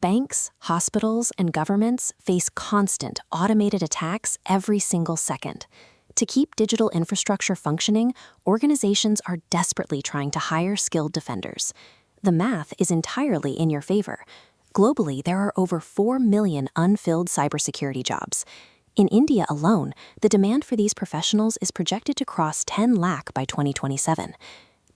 Banks, hospitals, and governments face constant automated attacks every single second. To keep digital infrastructure functioning, organizations are desperately trying to hire skilled defenders. The math is entirely in your favor. Globally, there are over 4 million unfilled cybersecurity jobs. In India alone, the demand for these professionals is projected to cross 10 lakh by 2027.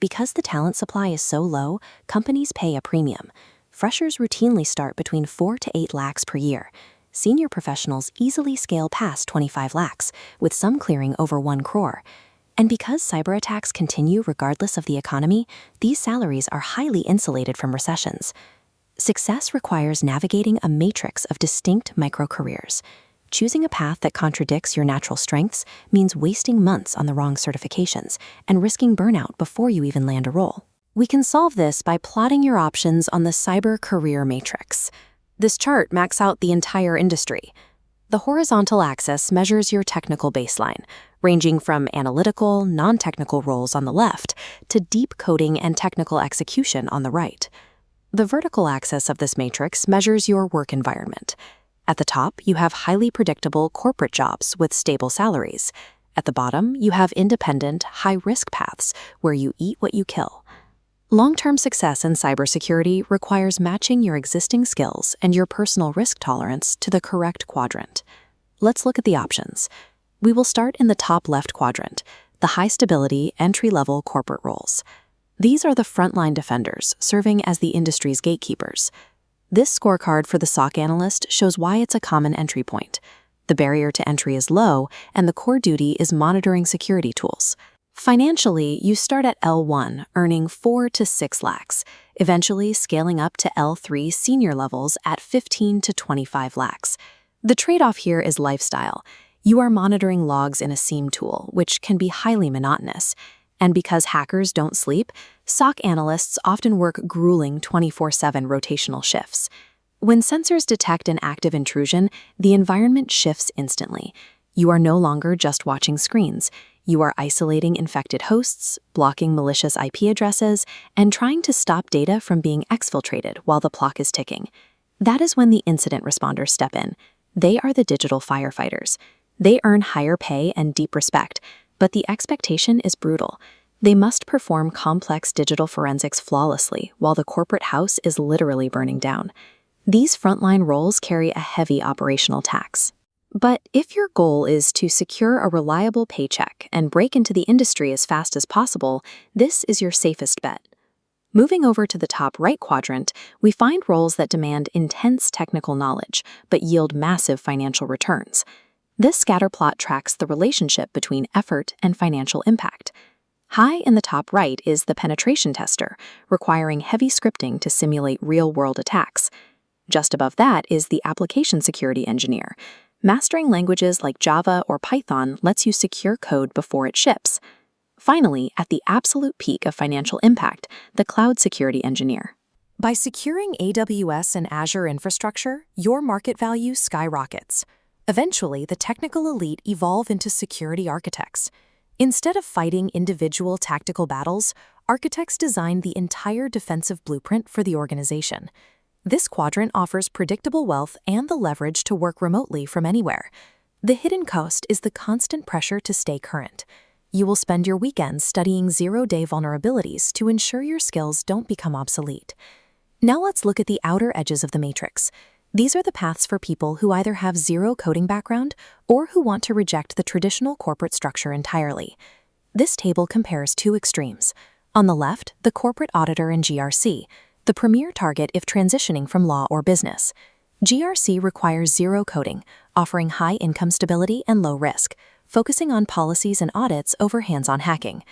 Because the talent supply is so low, companies pay a premium. Freshers routinely start between 4 to 8 lakhs per year. Senior professionals easily scale past 25 lakhs, with some clearing over 1 crore. And because cyber attacks continue regardless of the economy, these salaries are highly insulated from recessions. Success requires navigating a matrix of distinct micro-careers. Choosing a path that contradicts your natural strengths means wasting months on the wrong certifications and risking burnout before you even land a role. We can solve this by plotting your options on the cyber career matrix. This chart maps out the entire industry. The horizontal axis measures your technical baseline, ranging from analytical, non-technical roles on the left to deep coding and technical execution on the right. The vertical axis of this matrix measures your work environment. At the top, you have highly predictable corporate jobs with stable salaries. At the bottom, you have independent, high-risk paths where you eat what you kill. Long-term success in cybersecurity requires matching your existing skills and your personal risk tolerance to the correct quadrant. Let's look at the options. We will start in the top left quadrant, the high-stability, entry-level corporate roles. These are the frontline defenders serving as the industry's gatekeepers. This scorecard for the SOC Analyst shows why it's a common entry point. The barrier to entry is low, and the core duty is monitoring security tools. Financially, you start at L1, earning 4 to 6 lakhs, eventually scaling up to L3 senior levels at 15 to 25 lakhs. The trade-off here is lifestyle. You are monitoring logs in a SIEM tool, which can be highly monotonous. And because hackers don't sleep, SOC analysts often work grueling 24/7 rotational shifts. When sensors detect an active intrusion, the environment shifts instantly. You are no longer just watching screens. You are isolating infected hosts, blocking malicious IP addresses, and trying to stop data from being exfiltrated while the clock is ticking. That is when the incident responders step in. They are the digital firefighters. They earn higher pay and deep respect, but the expectation is brutal. They must perform complex digital forensics flawlessly while the corporate house is literally burning down. These frontline roles carry a heavy operational tax. But if your goal is to secure a reliable paycheck and break into the industry as fast as possible, this is your safest bet. Moving over to the top right quadrant, we find roles that demand intense technical knowledge but yield massive financial returns. This scatter plot tracks the relationship between effort and financial impact. High in the top right is the penetration tester, requiring heavy scripting to simulate real-world attacks. Just above that is the application security engineer. Mastering languages like Java or Python lets you secure code before it ships. Finally, at the absolute peak of financial impact, the cloud security engineer. By securing AWS and Azure infrastructure, your market value skyrockets. Eventually, the technical elite evolve into security architects. Instead of fighting individual tactical battles, architects design the entire defensive blueprint for the organization. This quadrant offers predictable wealth and the leverage to work remotely from anywhere. The hidden cost is the constant pressure to stay current. You will spend your weekends studying zero-day vulnerabilities to ensure your skills don't become obsolete. Now let's look at the outer edges of the matrix. These are the paths for people who either have zero coding background or who want to reject the traditional corporate structure entirely. This table compares two extremes. On the left, the corporate auditor and GRC, the premier target if transitioning from law or business. GRC requires zero coding, offering high income stability and low risk, focusing on policies and audits over hands-on hacking.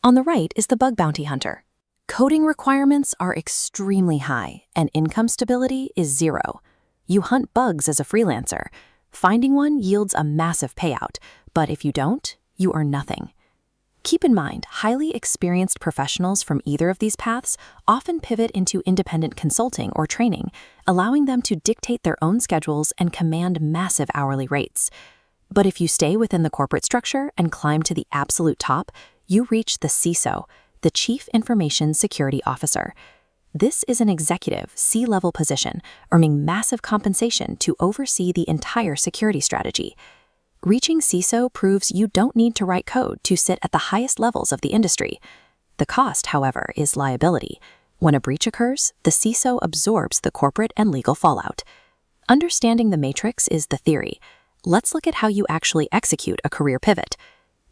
On the right is the bug bounty hunter. Coding requirements are extremely high, and income stability is zero. You hunt bugs as a freelancer. Finding one yields a massive payout, but if you don't, you earn nothing. Keep in mind, highly experienced professionals from either of these paths often pivot into independent consulting or training, allowing them to dictate their own schedules and command massive hourly rates. But if you stay within the corporate structure and climb to the absolute top, you reach the CISO, the Chief Information Security Officer. This is an executive, C-level position, earning massive compensation to oversee the entire security strategy. Reaching CISO proves you don't need to write code to sit at the highest levels of the industry. The cost, however, is liability. When a breach occurs, the CISO absorbs the corporate and legal fallout. Understanding the matrix is the theory. Let's look at how you actually execute a career pivot.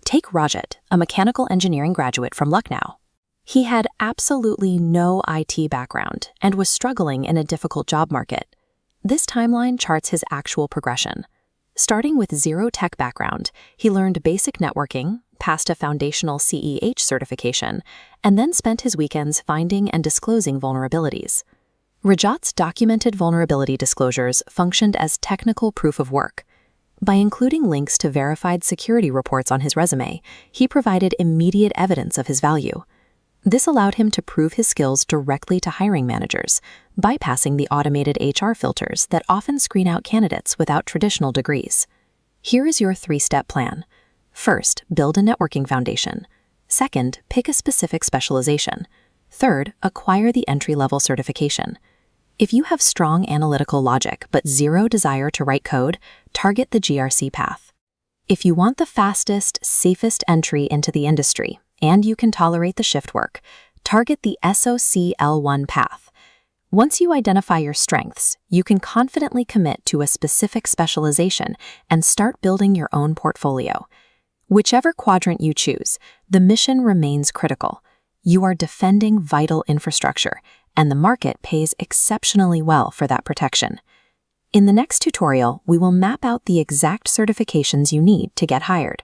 Take Rajat, a mechanical engineering graduate from Lucknow. He had absolutely no IT background and was struggling in a difficult job market. This timeline charts his actual progression. Starting with zero tech background, he learned basic networking, passed a foundational CEH certification, and then spent his weekends finding and disclosing vulnerabilities. Rajat's documented vulnerability disclosures functioned as technical proof of work. By including links to verified security reports on his resume, he provided immediate evidence of his value. This allowed him to prove his skills directly to hiring managers, bypassing the automated HR filters that often screen out candidates without traditional degrees. Here is your 3-step plan. First, build a networking foundation. Second, pick a specific specialization. Third, acquire the entry-level certification. If you have strong analytical logic but zero desire to write code, target the GRC path. If you want the fastest, safest entry into the industry, and you can tolerate the shift work, target the SOC L1 path. Once you identify your strengths, you can confidently commit to a specific specialization and start building your own portfolio. Whichever quadrant you choose, the mission remains critical. You are defending vital infrastructure, and the market pays exceptionally well for that protection. In the next tutorial, we will map out the exact certifications you need to get hired